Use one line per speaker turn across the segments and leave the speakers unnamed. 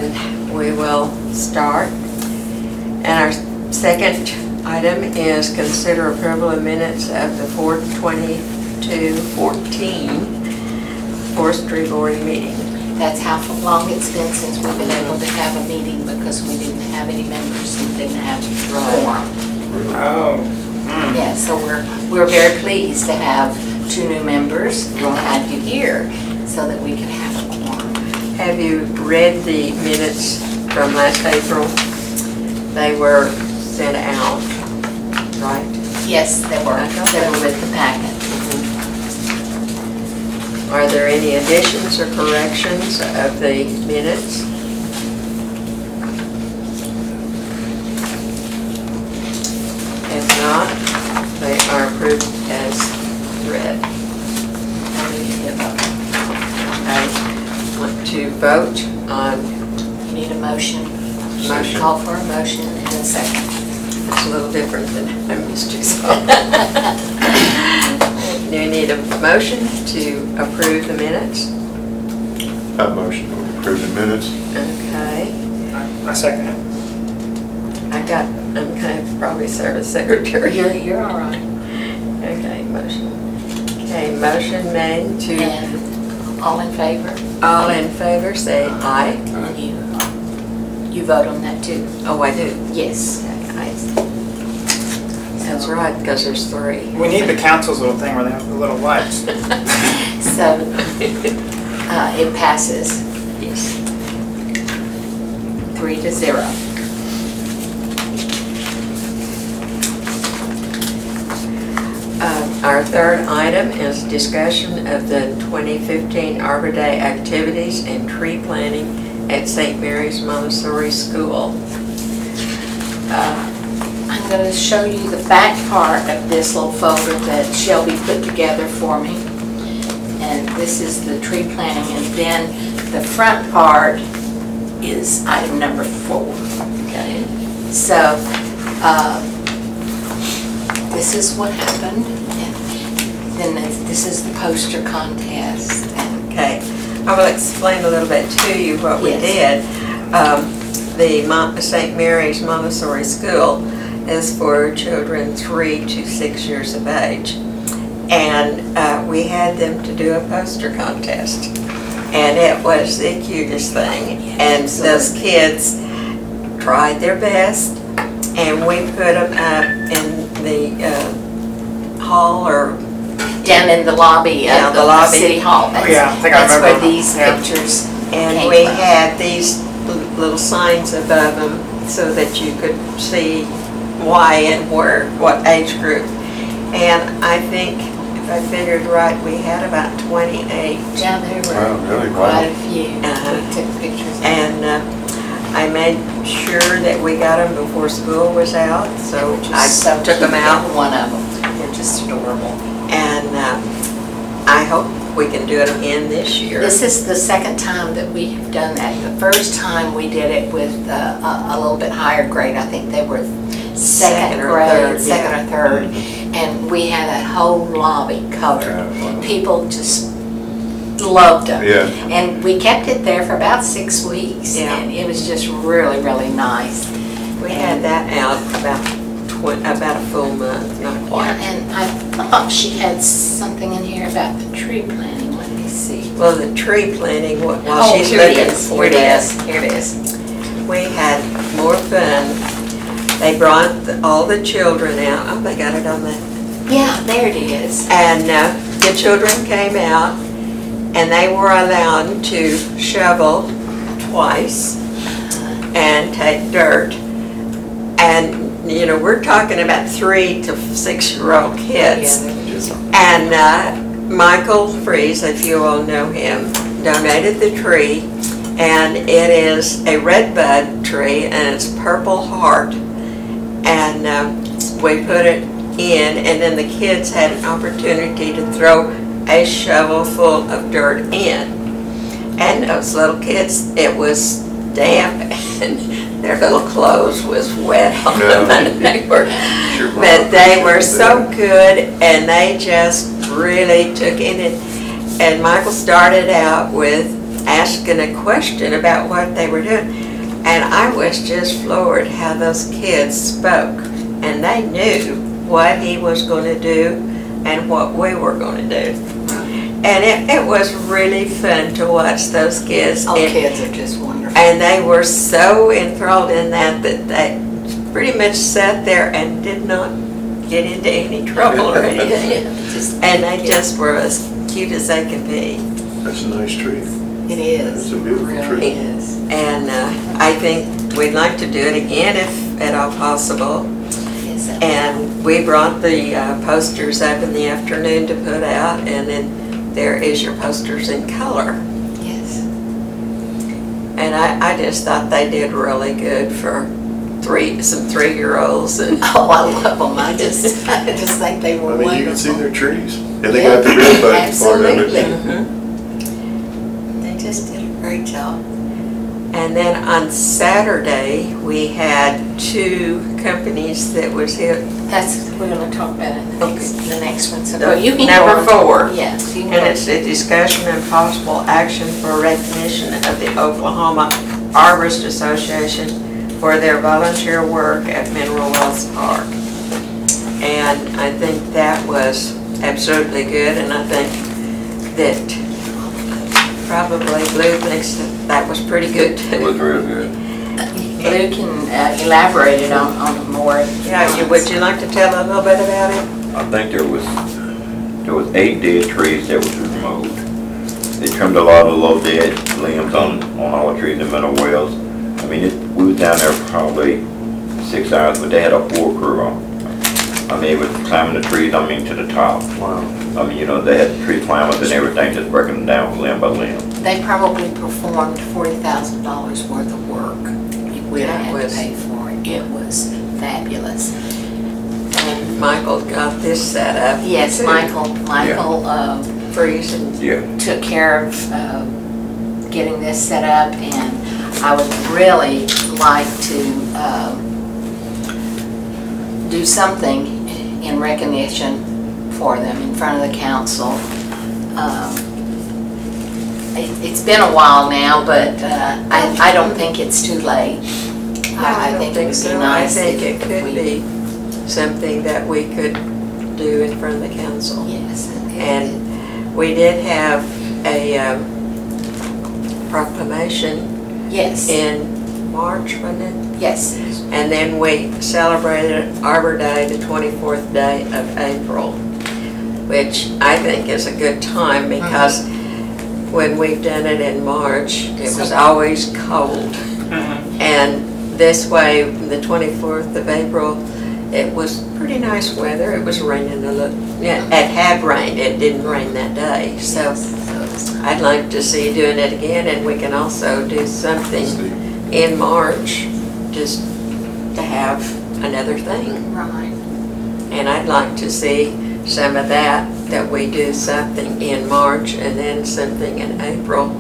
and we will start. And our second item is consider approval of minutes of the 4/22/14 Forestry Board meeting.
That's how long it's been since we've been able to have a meeting because we didn't have any members and didn't have a quorum.
Oh.
Yeah, so we're very pleased to have 2 new members and have you here so that we can have a quorum.
Have you read the minutes from last April? They were sent out, right?
Yes, they were with the packet.
Are there any additions or corrections of the minutes? If not, they are approved as read. I want to vote on.
You need a motion.
Motion.
Call for a motion and a second.
It's a little different than I'm used to. So. Do you need a motion to approve the minutes?
A motion to approve the minutes.
Okay.
I second it.
I'm kind of probably serve as secretary.
You're all right.
Okay, motion. Okay, motion made to.
And all in favor?
All in favor, say aye.
You vote on that too?
Oh, I do.
Yes.
Aye. That's right, because there's 3.
We need the council's little thing where they have the little lights.
So it passes.
Yes.
3-0.
Our third item is discussion of the 2015 Arbor Day activities and tree planting at St. Mary's Montessori School.
I'm going to show you the back part of this little folder that Shelby put together for me. And this is the tree planting, and then the front part is item number 4. Okay. So this is what happened, and then this is the poster contest.
Okay, I will explain a little bit to you what we did. The St. Mary's Montessori School is for children 3 to 6 years of age. And we had them to do a poster contest. And it was the cutest thing. And those kids tried their best. And we put them up in the hall or
down in the lobby of the City Hall.
I think I remember.
That's where these pictures
and we had these little signs above them so that you could see why and where, what age group. And I think, if I figured right, we had about 28.
Yeah, there were quite a few. We took pictures.
And I made sure that we got them before school was out, so I took them out.
One of them. They're just adorable.
And I hope we can do it again this year.
This is the second time that we have done that. The first time we did it with a little bit higher grade. I think they were second grade, second or third. And we had that whole lobby covered. People just loved them.
Yeah.
And we kept it there for about 6 weeks.
Yeah.
And it was just really, really nice.
We had that out about a full month, not quite.
Yeah, and I thought she had something in here about the tree planting. Let me see.
Well, the tree planting, while she's
here it
looking
is.
for
Here it
that,
is. Here it is.
we had more fun. They brought all the children out. Oh, they got it on the...
Yeah, there it is.
And the children came out, and they were allowed to shovel twice and take dirt. And, you know, we're talking about 3 to 6-year-old kids. And Michael Freeze, if you all know him, donated the tree. And it is a redbud tree, and it's Purple Heart. And we put it in, and then the kids had an opportunity to throw a shovel full of dirt in. And those little kids, it was damp, and their little clothes was wet on them, and but they were so good, and they just really took in it. And Michael started out with asking a question about what they were doing. And I was just floored how those kids spoke. And they knew what he was going to do and what we were going to do. And it was really fun to watch those kids.
All kids are just wonderful.
And they were so enthralled in that they pretty much sat there and did not get into any trouble or anything. And they just were as cute as they could be.
That's a nice tree.
It is.
It's a beautiful
It
tree.
really is.
And I think we'd like to do it again if at all possible.
Yes,
And we brought the posters up in the afternoon to put out, and then there is your posters in color.
yes.
And I just thought they did really good for some 3-year-olds. And
Oh, I love them. I just think they were
I mean,
wonderful.
you can see their trees. And they got the real budget part of
Absolutely.
it.
They just did a great job.
And then on Saturday, we had 2 companies that was here.
We're going to talk about it in the next one. So
No,
you can
number
go on.
4.
Yes. You can
And
go.
it's a discussion and possible action for recognition of the Oklahoma Arborist Association for their volunteer work at Mineral Wells Park. And I think that was absolutely good, and I think that probably Blue thinks that was pretty good too.
It was real good.
Blue can elaborate it on more.
Yeah, would you like to tell a little bit about it?
I think there was 8 dead trees that was removed. They trimmed a lot of low dead limbs on all the trees in Mineral Wells. I mean, we was down there for probably 6 hours, but they had a full crew on. I mean, it was climbing the trees, I mean, to the top.
Wow.
I mean, you know, they had tree climbers and everything, just breaking them down limb by limb.
They probably performed $40,000 worth of work. We
That
had
was-
to pay for it. It was fabulous.
And Michael got this set up.
Yes,
too.
Michael
Freezing.
Yeah.
took care of getting this set up, and I would really like to do something in recognition for them in front of the council. It's been a while now, but I don't think it's too late. I think it would be nice.
I think it
if
could
we-
be something that we could do in front of the council.
Yes.
And we did have a proclamation
Yes,
in March, wasn't it?
yes.
And then we celebrated Arbor Day, the 24th day of April, which I think is a good time because when we've done it in March, it was always cold. And this way, the 24th of April, it was pretty nice weather. It was raining a little. Yeah, it had rained. It didn't rain that day. So I'd like to see doing it again, and we can also do something in March just to have another thing.
Right.
And I'd like to see some of that we do something in March and then something in April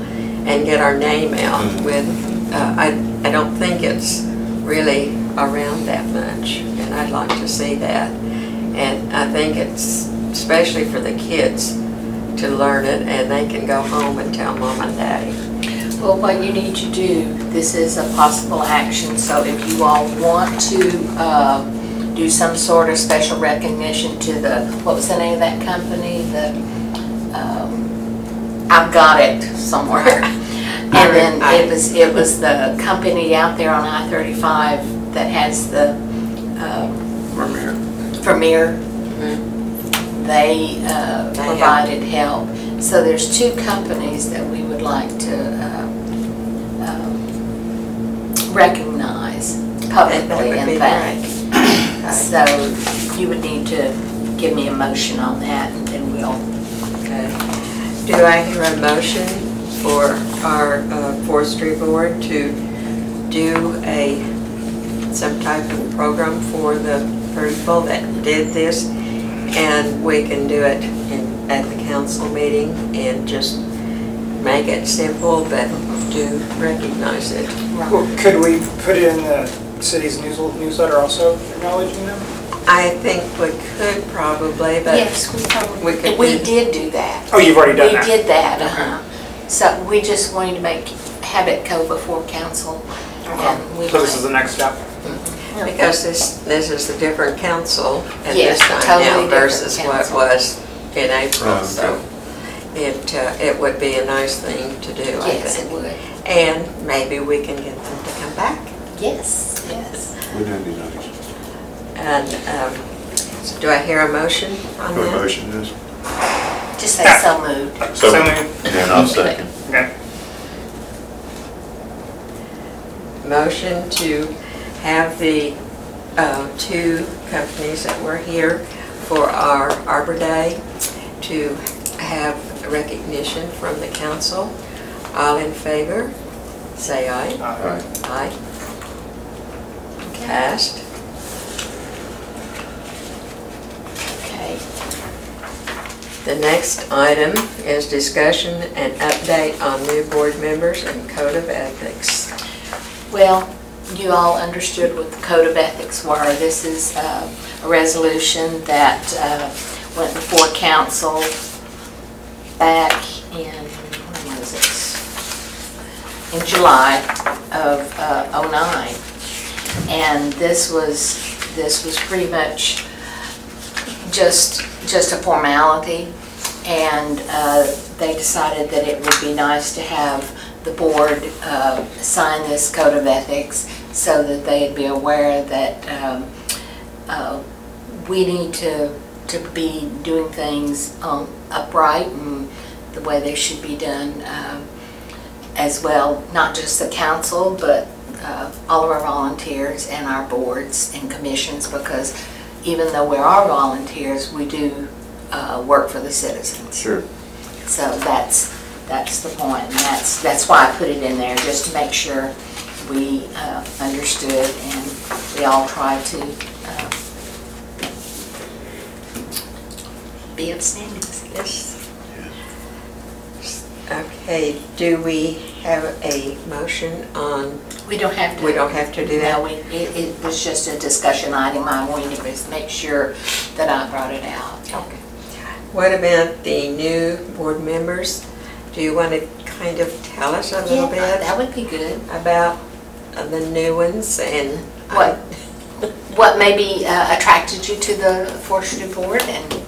and get our name out with, I don't think it's really around that much, and I'd like to see that. And I think it's especially for the kids to learn it, and they can go home and tell mom and daddy.
Well, what you need to do, this is a possible action, so if you all want to do some sort of special recognition to what was the name of that company? I've got it somewhere. And then it was the company out there on I-35 that has the Premier. They provided help. So there's 2 companies that we would like to recognize publicly and thank. So you would need to give me a motion on that, and then we'll.
Okay. Do I hear a motion for our forestry board to do some type of program for the people that did this, and we can do it at the council meeting and just make it simple, but do recognize it.
Well, could we put it in the city's newsletter also, acknowledging them?
I think we could probably, but
Yes, we probably.
we could
We
do-
did do that.
Oh, you've already done that?
We did that,
Okay.
So we just wanted to have it go before council. And we
So this is the next step?
Because this is a different council at
Yes,
this time
totally
now
different
versus what
council.
was in April.
Oh,
So it would be a nice thing to do, I
Yes, it
think.
would.
And maybe we can get them to come back.
Yes, yes.
Wouldn't that be nice?
And so do I hear a motion on
What
that?
motion is?
Just say so moved.
So moved.
And I'll second.
Okay.
Motion to have the two companies that were here for our Arbor Day to have recognition from the council. All in favor, say aye.
Aye.
Aye. Passed.
Okay.
The next item is discussion and update on new board members and code of ethics.
Well, you all understood what the Code of Ethics were. This is a resolution that went before council back in, when was it? In July of '09. And this was pretty much just a formality. And they decided that it would be nice to have the board sign this code of ethics so that they'd be aware that we need to be doing things upright and the way they should be done as well, not just the council, but all of our volunteers and our boards and commissions, because even though we are volunteers, we do work for the citizens.
Sure.
So that's the point, and that's why I put it in there, just to make sure we understood and we all tried to be upstanding.
Yes. Okay, do we have a motion on,
We don't have to.
we don't have to do that?
No, it was just a discussion item. I wanted to make sure that I brought it out.
Okay. What about the new board members? Do you want to kind of tell us a little
Yeah,
bit
that would be good.
about the new ones and
What maybe attracted you to the Forestry board and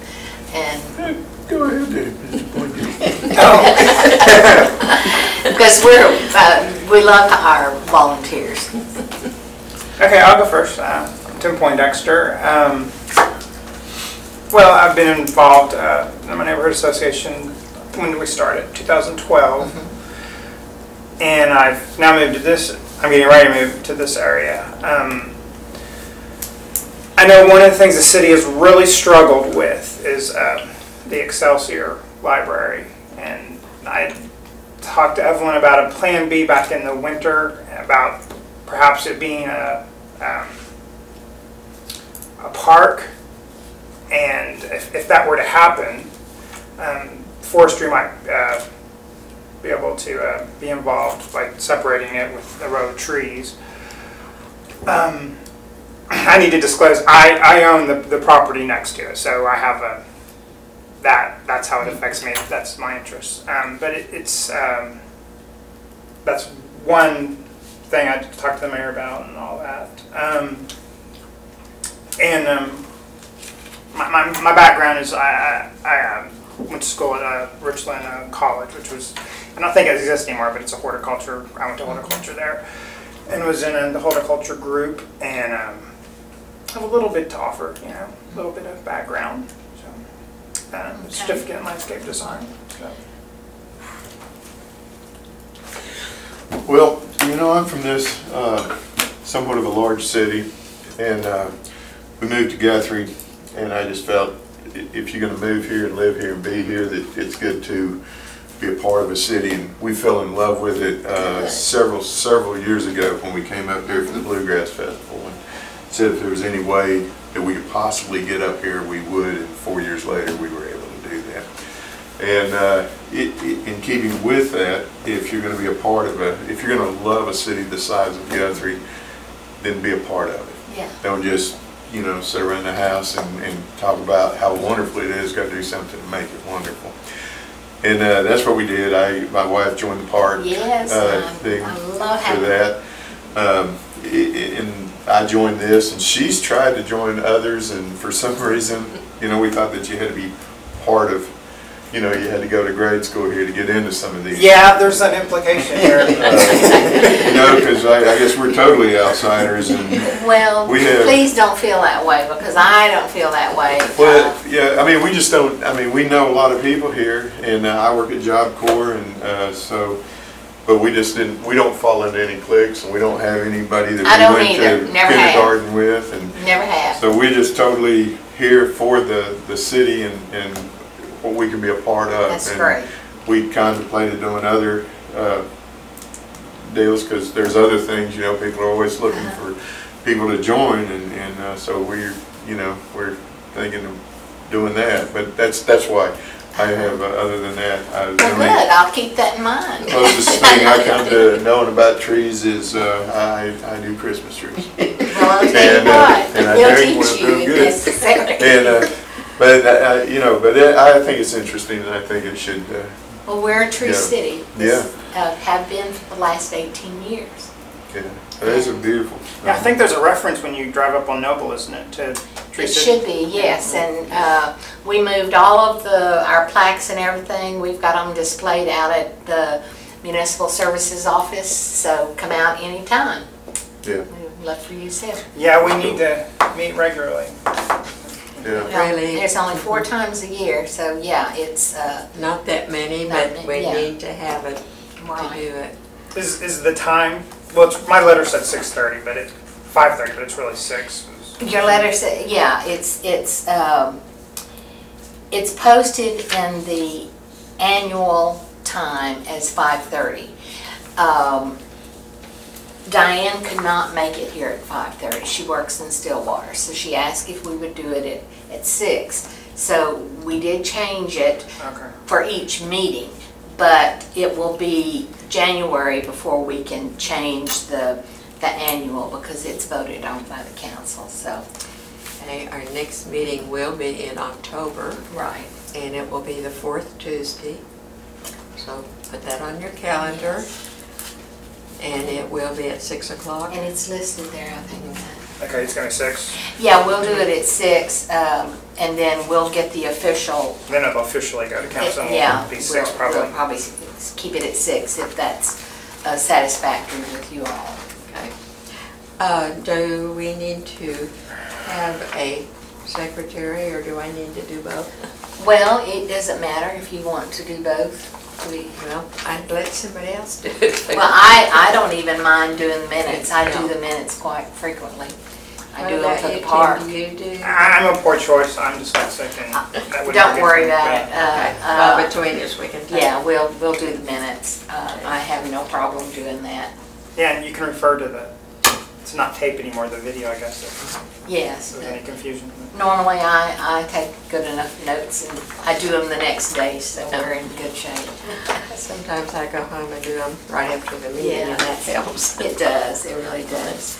Go ahead, Dave.
because we love our volunteers.
Okay, I'll go first. I'm Tim Poindexter. Well, I've been involved in my neighborhood association when we started, 2012. And I've now moved to this, I'm getting ready to move to this area. I know one of the things the city has really struggled with is the Excelsior Library. And I talked to Evelyn about a Plan B back in the winter, about perhaps it being a park. And if that were to happen, Forestry might be able to be involved by separating it with a row of trees. I need to disclose, I own the property next to it, so I have that's how it affects me, that's my interest. But that's one thing I talked to the mayor about and all that. My background is I went to school at Richland College, which was, I don't think it exists anymore, but it's a horticulture. I went to horticulture there and was in the horticulture group, and have a little bit to offer, you know, a little bit of background. So, certificate in landscape design. So.
Well, you know, I'm from this somewhat of a large city, and we moved to Guthrie, and I just felt if you're going to move here and live here and be here, that it's good to be a part of a city, and we fell in love with it several years ago when we came up here for the Bluegrass Festival, and said if there was any way that we could possibly get up here, we would, and 4 years later we were able to do that. And in keeping with that, if you're going to be a part of if you're going to love a city the size of Guthrie, then be a part of it.
Yeah.
Don't just, you know, sit around the house and talk about how wonderful it is, got to do something to make it wonderful. And that's what we did. My wife joined the park.
Yes,
thing
I love
for
having
that. And I joined this, and she's tried to join others, and for some reason, you know, we thought that you had to be part of, you know, you had to go to grade school here to get into some of these.
Yeah, there's an implication here.
You know, because I guess we're totally outsiders, and
Well,
we have,
please don't feel that way, because I don't feel that way.
well, yeah, I mean, we just don't. I mean, we know a lot of people here, and I work at Job Corps, and so. But we just didn't. We don't fall into any cliques, and we don't have anybody that
I don't
we went
either.
to
Never
kindergarten with, and
Never have.
so we're just totally here for the city and what we can be a part of.
That's
and
great.
we contemplated doing other deals because there's other things. You know, people are always looking for people to join, and so we're thinking of doing that. But that's why. I have, other than that,
Well, good. I'll keep that in mind.
the closest thing I come to knowing about trees is I do Christmas trees.
Well, I'll tell you what,
and I
they'll
think
teach you
we're
if
good.
necessary.
And but you know, but I think it's interesting, and I think it should.
Well, we're a tree
Yeah.
city.
Yeah.
Have been for the last 18 years.
Yeah, that is a beautiful.
Yeah, I think there's a reference when you drive up on Noble, isn't it, to Tree
It
City?
should be, yes, and we moved all of our plaques and everything. We've got them displayed out at the Municipal Services Office, so come out anytime.
Yeah.
We'd love for you to see them.
Yeah, we need to meet regularly.
Yeah.
Really?
There's only 4 times a year, so yeah, it's
Not that many,
Not
but
many,
we
yeah.
need to have it to
right.
do it.
Is the time? Well, my letter said 6:30, but it's 5:30, but it's really 6.
Your letter said, yeah, it's posted in the annual time as 5:30. Diane could not make it here at 5:30. She works in Stillwater, so she asked if we would do it at 6. So we did change it
Okay.
for each meeting, but it will be January before we can change the annual, because it's voted on by the council, so.
Okay, our next meeting will be in October,
Right.
and it will be the 4th Tuesday. So put that on your calendar, and it will be at 6 o'clock.
And it's listed there, I think.
Okay, it's gonna be 6.
Yeah, we'll do it at 6, and then we'll get the official.
Then it'll officially go to council, and
Yeah,
will be 6
we'll
probably.
probably keep it at 6 if that's satisfactory with you all.
Okay. Do we need to have a secretary, or do I need to do both?
Well, it doesn't matter if you want to do both.
Well, I'd let somebody else do it.
Well, I don't even mind doing the minutes. I do the minutes quite frequently. I do them for the park.
Do you do?
I'm a poor choice. I'm dyslexic, and that would.
Don't worry about it.
Okay. Well, between us, we can take.
Yeah, we'll do the minutes. I have no problem doing that.
Yeah, and you can refer to it's not tape anymore, the video, I guess, if
Yes.
there's any confusion.
Normally, I take good enough notes, and I do them the next day, so we're in good shape.
Sometimes I go home and do them right after the meeting,
Yeah.
and that helps.
It does, it really does.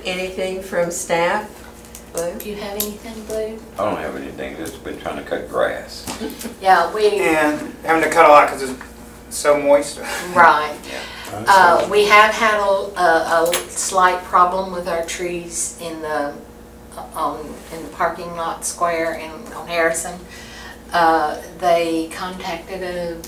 Anything from staff? Blue?
Do you have anything, Blue?
I don't have anything, just been trying to cut grass.
Yeah,
And having to cut a lot because it's so moist.
right. We have had a slight problem with our trees in the parking lot square on Harrison. They contacted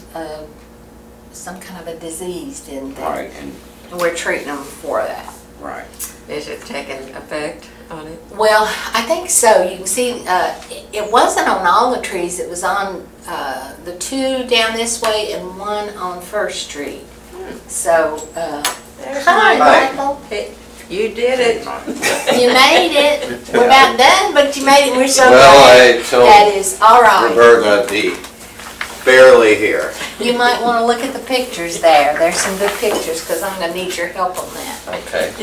some kind of a disease, didn't they?
Right, and,
We're treating them for that.
right.
Is it taking effect on it?
Well, I think so. You can see, it wasn't on all the trees. It was on the 2 down this way and 1 on First Street. So,
There's
hi,
Michael.
Michael.
Hey, you did it.
You made it. We're about done, but you made it. We're so
Well,
glad.
I told
That is all right.
Roberta I'd be barely here.
You might want to look at the pictures there. There's some good pictures, because I'm going to need your help on that.
Okay.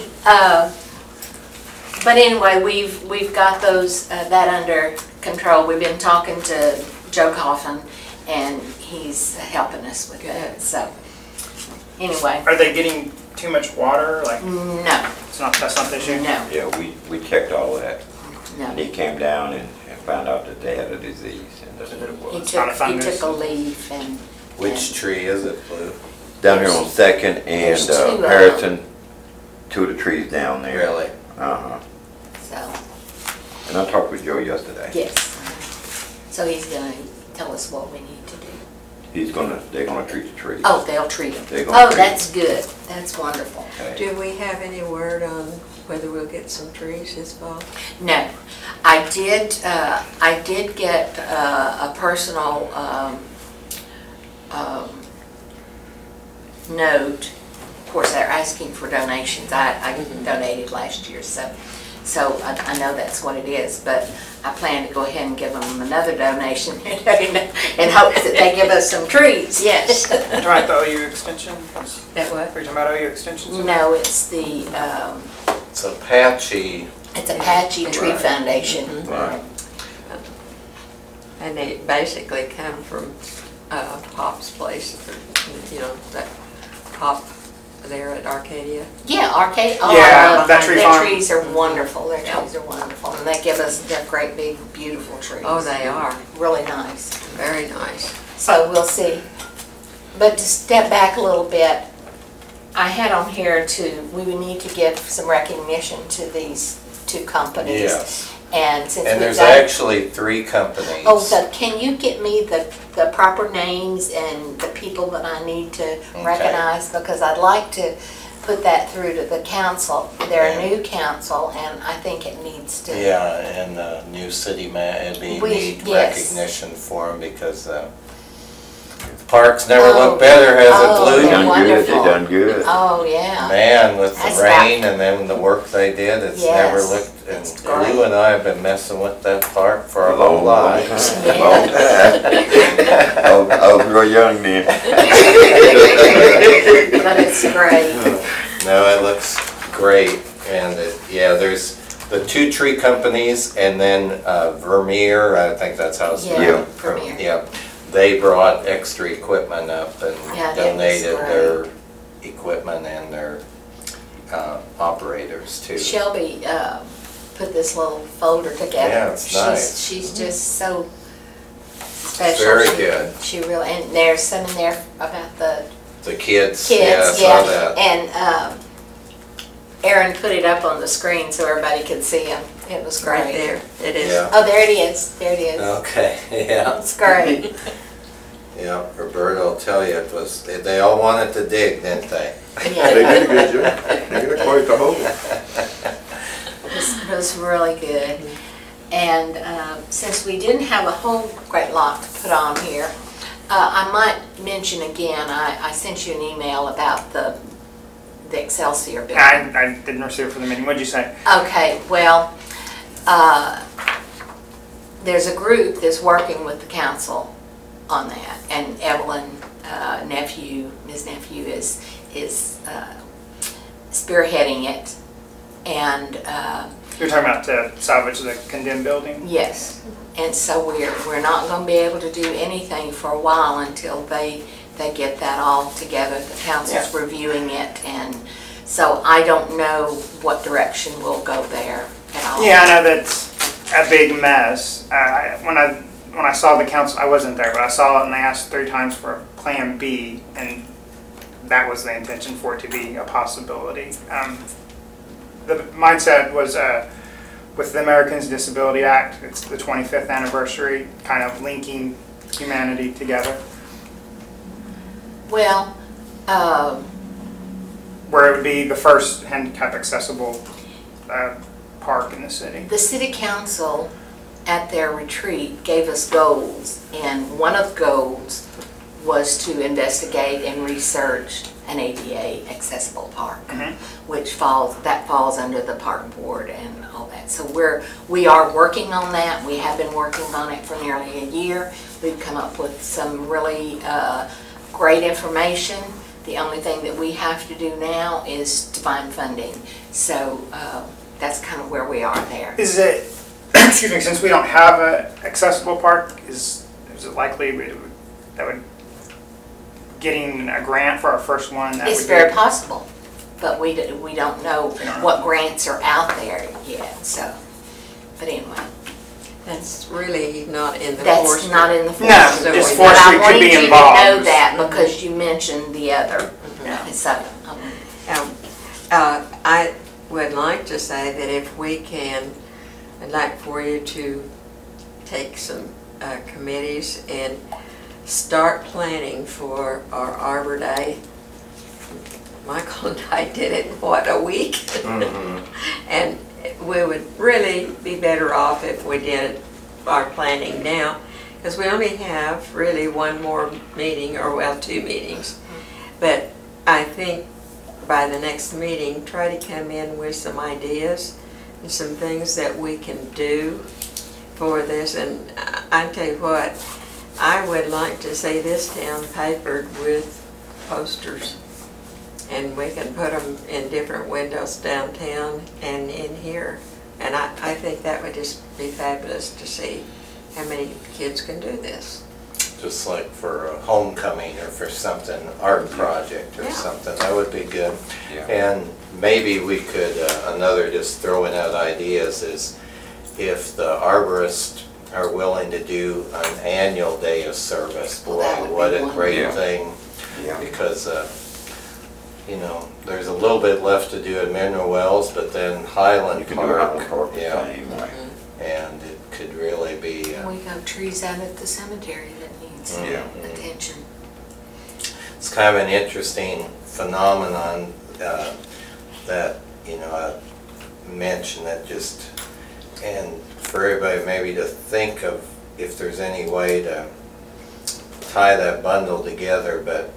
But anyway, we've got that under control. We've been talking to Joe Coffin, and he's helping us with that. So anyway,
Are they getting too much water? Like,
no,
that's not the issue?
no,
Yeah, we checked all that.
no.
And he came down and found out that they had a disease, and that's what it
He
was.
not a
took
fungus.
a leaf and.
Which tree is it, Blue?
Down here on Second and
There's two of them.
Harrison, 2 of the trees down there.
Really?
Uh-huh.
So,
And I talked with Joe yesterday.
yes. So he's gonna tell us what we need to do.
They're gonna treat the trees.
Oh, they'll treat them.
They're gonna
Oh,
treat
that's good. That's wonderful.
Okay.
Do we have any word on whether we'll get some trees this fall?
No, I did get a personal note. Of course, they're asking for donations. I donated last year, so I know that's what it is. But I plan to go ahead and give them another donation in hopes that they give us some trees. Yes.
Are you talking about the OU extension?
That what?
Are you talking about OU extensions?
No, it's the
It's Apache.
it's Apache Tree
Right.
Foundation.
Right.
And they basically come from Pop's place, you know, that Pop there at Arcadia.
Yeah, Arcade. Oh,
Yeah, that tree
their
farm.
trees are wonderful. Their trees are wonderful, and they give us their great big beautiful trees.
Oh, they are,
Really nice.
very nice.
So we'll see. But to step back a little bit, I had on here we would need to give some recognition to these 2 companies.
Yes.
And since
And
we've
there's
got.
actually 3 companies.
Oh, can you get me the proper names and the people that I need to recognize? Because I'd like to put that through to the council. They're a new council, and I think it needs to.
Yeah, and new city it'd be neat
yes.
recognition for them because parks never look better, has it,
oh,
Blue?
they're
Done good,
wonderful.
they done good.
Oh, yeah.
Man, with
That's
the rain and then the work they did, it's never
Yes,
looked, and
it's great.
Blue and I have been messing with that park for our whole lives.
Long time. I was real young then.
But it's great.
No, it looks great, and yeah, there's the 2 tree companies, and then Vermeer, I think that's how it's
Yeah,
spelled.
Vermeer.
Yeah, they brought extra equipment up and
Yeah, that was
donated
great.
their equipment and their operators too.
Shelby put this little folder together.
Yeah, it's nice.
She's just so special.
Very
She-
good.
She really, and there's some in there about the
The kids,
kids,
yeah, I saw
yeah.
that.
And Aaron put it up on the screen so everybody could see him. It was great.
Right there, it is.
Yeah.
Oh, there it is. There it is.
Okay, yeah.
It's great.
Yeah, Roberto will tell you, it was, they all wanted to dig, didn't they?
They
Yeah,
did a good job. They got quite the hole.
it was really good. And since we didn't have a whole great lot to put on here, I might mention again, I sent you an email about the Excelsior building.
I didn't receive it for the meeting. What'd you say?
Okay, well, there's a group that's working with the council on that, and Evelyn Ms. Nephew is spearheading it, and
You're talking about to salvage the condemned building?
yes, and so we're not going to be able to do anything for a while until they get that all together. The council's reviewing it, and so I don't know what direction we'll go there at all.
Yeah, I know that's a big mess. When I saw the council, I wasn't there, but I saw it and they asked 3 times for a plan B, and that was the intention for it to be a possibility. The mindset was with the Americans with Disability Act, it's the 25th anniversary, kind of linking humanity together,
Well,
where it would be the first handicap accessible park in the city.
the city council at their retreat gave us goals, and one of the goals was to investigate and research an ADA accessible park, which falls under the park board and all that. So we are working on that. We have been working on it for nearly a year. We've come up with some really great information. The only thing that we have to do now is to find funding. So that's kind of where we are there.
Is it, excuse me, since we don't have an accessible park, is it likely that would getting a grant for our first one? That
It's
would
very
be,
possible, but we don't know what grants are out there yet, so, but anyway.
That's really not in the
That's
forestry.
not in the
No,
forestry.
just
But
forestry
I
could
wanted
be
you to
involved.
know that because you mentioned the other. So,
I would like to say that if we can, I'd like for you to take some committees and start planning for our Arbor Day. Michael and I did it in, what, a week? And we would really be better off if we did our planning now, because we only have really one more meeting, or well, 2 meetings. But I think by the next meeting, try to come in with some ideas and some things that we can do for this. And I tell you what, I would like to see this town papered with posters. And we can put them in different windows downtown and in here. And I think that would just be fabulous to see how many kids can do this.
Just like for a homecoming or for something, art project or
Yeah.
something, that would be good.
Yeah.
And maybe we could, another just throwing out ideas is if the arborists are willing to do an annual day of service, boy,
Well, that would
what
be
a
wonderful.
great
Yeah.
thing.
Yeah.
Because, you know, there's a little bit left to do at Mineral Wells, but then Highland
You can do it on
Park,
Park the
yeah,
same way.
and it could really be,
we got trees out at the cemetery that needs
Yeah.
attention.
it's kind of an interesting phenomenon that, you know, I mentioned that just, and for everybody maybe to think of if there's any way to tie that bundle together, but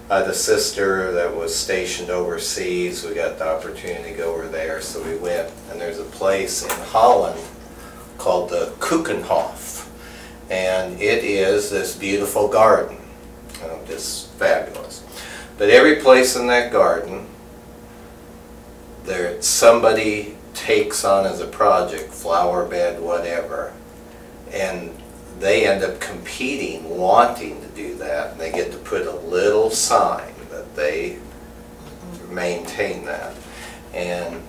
the sister that was stationed overseas, we got the opportunity to go over there, so we went, and there's a place in Holland called the Keukenhof, and it is this beautiful garden, just fabulous. But every place in that garden, there somebody takes on as a project, flower bed, whatever, and they end up competing, wanting to do that, and they get to put a little sign that they maintain that. And,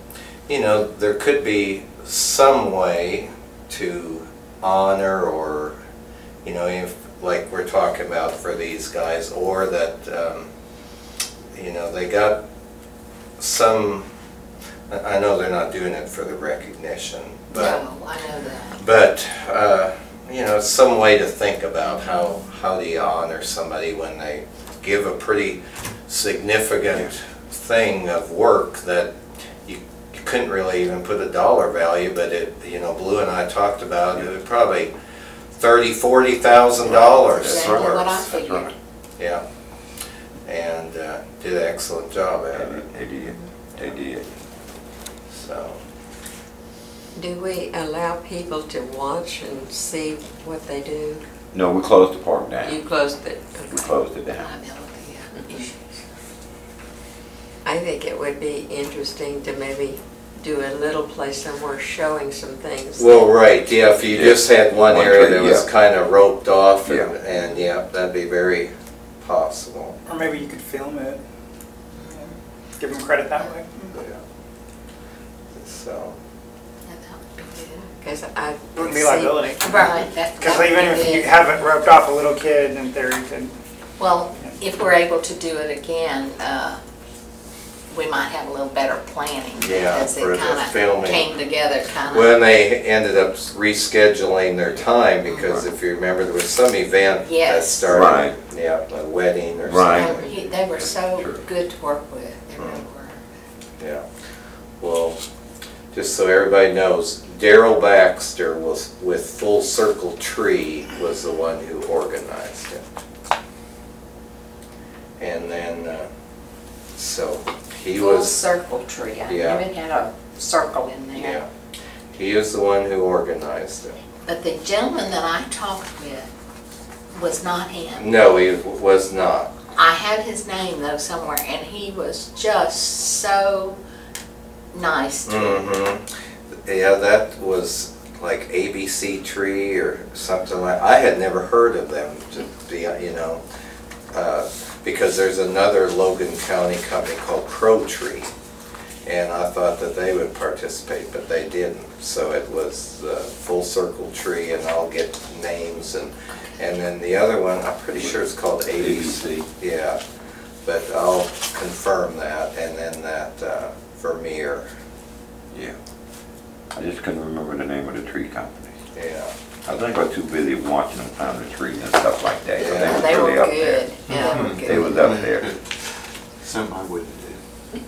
you know, there could be some way to honor or, you know, if, like we're talking about for these guys, or that, you know, they got some, I know they're not doing it for the recognition, but,
No, I know that.
but you know, some way to think about how do you honor somebody when they give a pretty significant thing of work that you couldn't really even put a dollar value, but it, you know, Blue and I talked about it, probably $30,000-$40,000
Exactly what I
worth.
figured.
Yeah, and did an excellent job at it.
They did. They did.
So.
Do we allow people to watch and see what they do?
No, we closed the park down.
You closed it.
We closed it down.
Liability issues.
I think it would be interesting to maybe do a little place somewhere showing some things.
Well, right, yeah, if you just had one
One
area
tree,
that was
yeah.
kind of roped off,
Yeah.
and yeah, that'd be very possible.
Or maybe you could film it. Give them credit that way.
So,
Yeah, that would be good.
Because I
Wouldn't be
see-
liability.
Right, that
Because
would
even
be
if you
good.
haven't roped off a little kid, in theory, you could.
Well, if we're able to do it again, we might have a little better planning.
Yeah,
Because
for
it
the
kind of
filming.
came together kind of.
when they ended up rescheduling their time, because if you remember, there was some event that
Yes.
started,
Right.
yeah, a wedding or
Right.
something.
They were so
True.
good to work with. They really were.
Yeah, well, just so everybody knows, Daryl Baxter was with Full Circle Tree was the one who organized it. And then, so he
Full
was,
circle tree. I
Yeah.
even had a circle in there.
yeah, he is the one who organized it.
But the gentleman that I talked with was not him.
No, he was not.
I had his name though somewhere, and he was just so nice to me.
Mm-hmm. Yeah, that was like ABC Tree or something like, I had never heard of them to be, you know, because there's another Logan County company called Pro Tree. And I thought that they would participate, but they didn't. So it was the Full Circle Tree, and I'll get names. And then the other one, I'm pretty sure it's called ABC. Yeah, but I'll confirm that. And then that Vermeer.
Yeah. I just couldn't remember the name of the tree company.
Yeah.
I think I was too busy watching them climb the trees and stuff like that. So
Yeah,
They were
really up
good.
there.
Yeah, they were good.
They was up there.
Something I wouldn't do.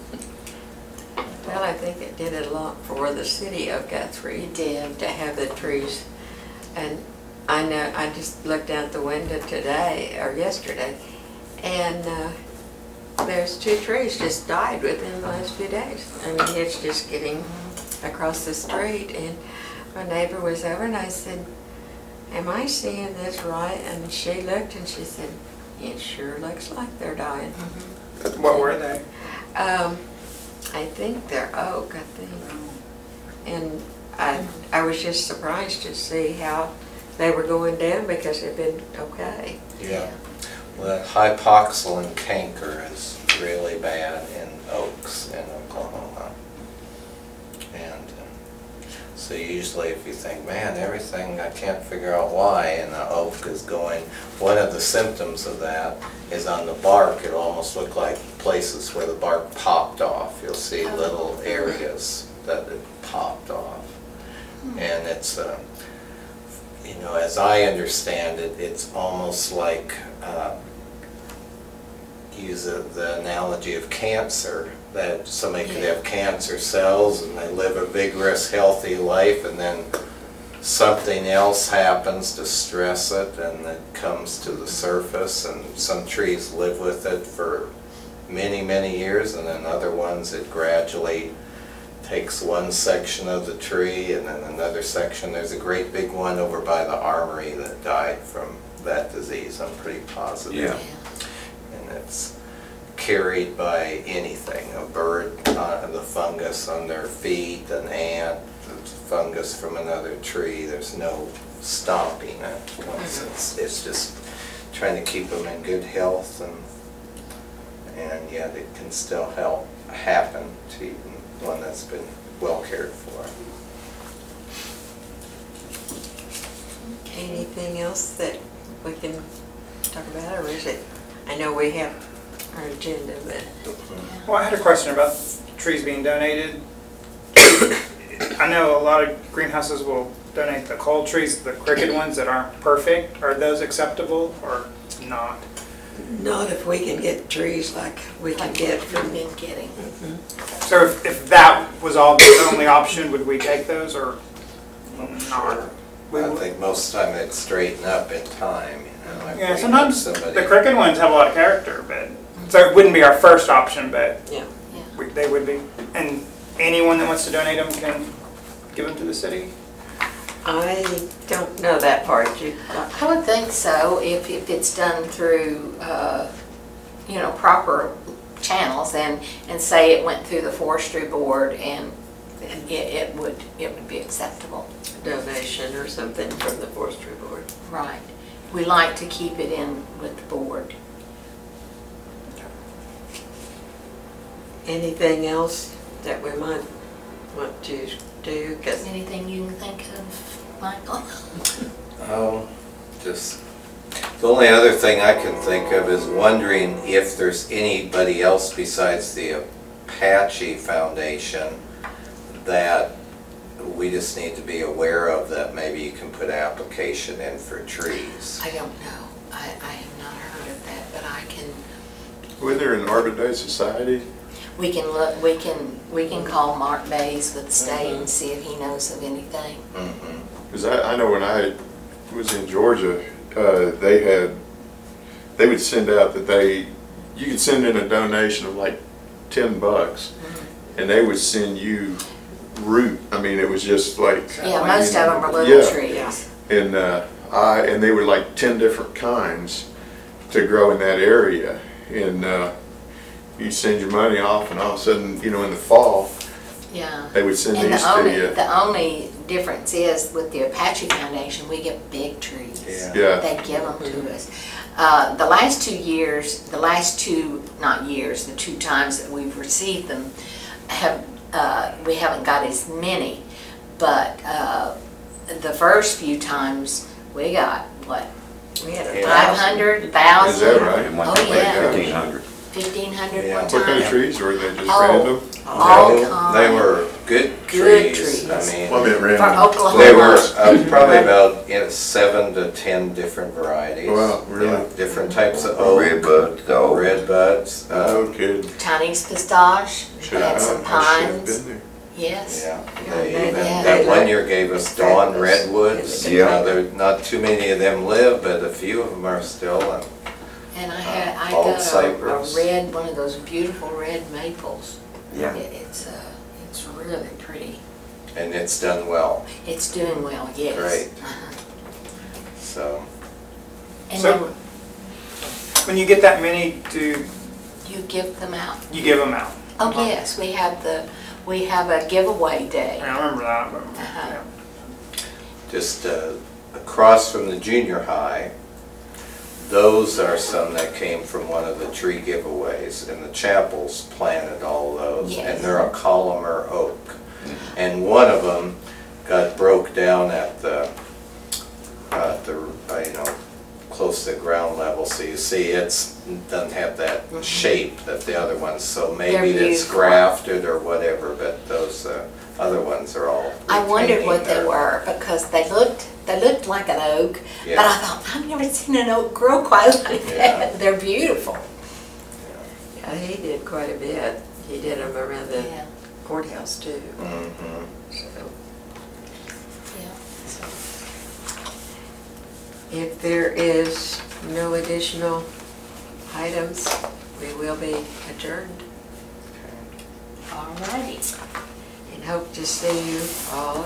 Well, I think it did a lot for the city of Guthrie.
It did.
To have the trees. And I know, I just looked out the window today, or yesterday, and there's 2 trees just died within the last few days. I mean, it's just getting across the street, and my neighbor was over and I said, am I seeing this right? And she looked and she said, it sure looks like they're dying.
What were they?
I think they're oak, I think. And I was just surprised to see how they were going down because they've been okay.
Yeah. Well, that hypoxylon canker is really bad in oaks in Oklahoma. And so usually if you think, man, everything, I can't figure out why, and the oak is going, one of the symptoms of that is on the bark, it'll almost look like places where the bark popped off. You'll see little areas that it popped off. And it's, you know, as I understand it, it's almost like, use the analogy of cancer, that somebody could have cancer cells and they live a vigorous, healthy life, and then something else happens to stress it and it comes to the surface, and some trees live with it for many, many years, and then other ones it gradually takes one section of the tree and then another section. There's a great big one over by the armory that died from that disease, I'm pretty positive.
Yeah.
And it's carried by anything, a bird, the fungus on their feet, an ant, the fungus from another tree. There's no stopping it. It's just trying to keep them in good health, and yet it can still help happen to even one that's been well cared for.
Anything else that we can talk about, or is it, I know we have our agenda, but.
Well, I had a question about trees being donated. I know a lot of greenhouses will donate the cold trees, the crooked ones that aren't perfect. Are those acceptable or not?
Not if we can get trees like we can get from.
Been getting.
So if that was all the only option, would we take those or not?
I think most of the time it'd straighten up in time, you know. Like
Yeah,
we
sometimes
have somebody-
the crooked ones have a lot of character, but so it wouldn't be our first option, but
Yeah.
they would be. And anyone that wants to donate them can give them to the city?
I don't know that part.
I would think so, if it's done through, you know, proper channels, and say it went through the Forestry Board, and it would be acceptable.
Donation or something from the Forestry Board.
Right. We like to keep it in with the board.
Anything else that we might want to do? 'Cause
Anything you can think of, Michael?
Just, the only other thing I can think of is wondering if there's anybody else besides the Apache Foundation that we just need to be aware of, that maybe you can put application in for trees.
I don't know. I have not heard of that, but I can,
Was there an Arbor Day Society?
we can look, we can call Mark Bays with the state and see if he knows of anything.
Because I know when I was in Georgia, they would send out that you could send in a donation of like $10, and they would send you root. I mean, it was just like.
Yeah, most of them are little
Yeah.
trees.
And they were like 10 different kinds to grow in that area. And you send your money off, and all of a sudden, you know, in the fall,
Yeah.
they would send
And
these to you.
the only difference is with the Apache Foundation, we get big trees.
Yeah.
Yeah.
They give them to us. The last 2 years, the 2 times that we've received them, we haven't got as many, but the first few times we got, what,
We had
Yeah.
500, 1,000?
Is that right?
It went
Oh,
to like
yeah.
1,500.
1,500
Yeah.
one
What kind of
time.
trees, or were they just
Oh.
random?
All
No,
kinds.
they were good
Good
trees.
trees.
I mean,
Well, I meant
For
random.
Oklahoma.
they were probably about 7 to 10 different varieties.
Wow, really?
Yeah, different types of
Red
oak,
buds, the oak.
red buds.
No kidding.
Chinese pistache,
Should
and
I
some
should have
pines.
been there.
Yes.
Yeah,
Yeah,
they
they-
even,
yeah,
that
they
one
look
year gave us dawn
fabulous.
redwoods.
Yeah.
Now, there, not too many of them live, but a few of them are still,
And I
Old
got a
cypress.
red, one of those beautiful red maples.
Yeah.
It's really pretty.
and it's done well,
It's doing well, yes.
Great.
Uh-huh.
so.
And
So-
then
When you get that many, do
you give them out.
you give them out?
Oh, yes, we have a giveaway day.
I remember that, but,
Uh-huh.
yeah.
Just across from the junior high, those are some that came from one of the tree giveaways, and the chapels planted all those,
Yes.
and they're a columnar oak. And one of them got broke down at the you know, close to ground level, so you see it's doesn't have that shape that the other ones, so maybe
They're
it's
beautiful.
grafted or whatever, but those other ones are all.
I wondered what they
retaining
were because they looked like an oak,
Yeah.
but I thought, I've never seen an oak grow quite like
Yeah.
that. They're beautiful.
Yeah, he did quite a bit. He did them around the
Yeah,
courthouse too.
Mhm.
So
yeah. So,
if there is no additional items, we will be adjourned
all righty.
and hope to see you all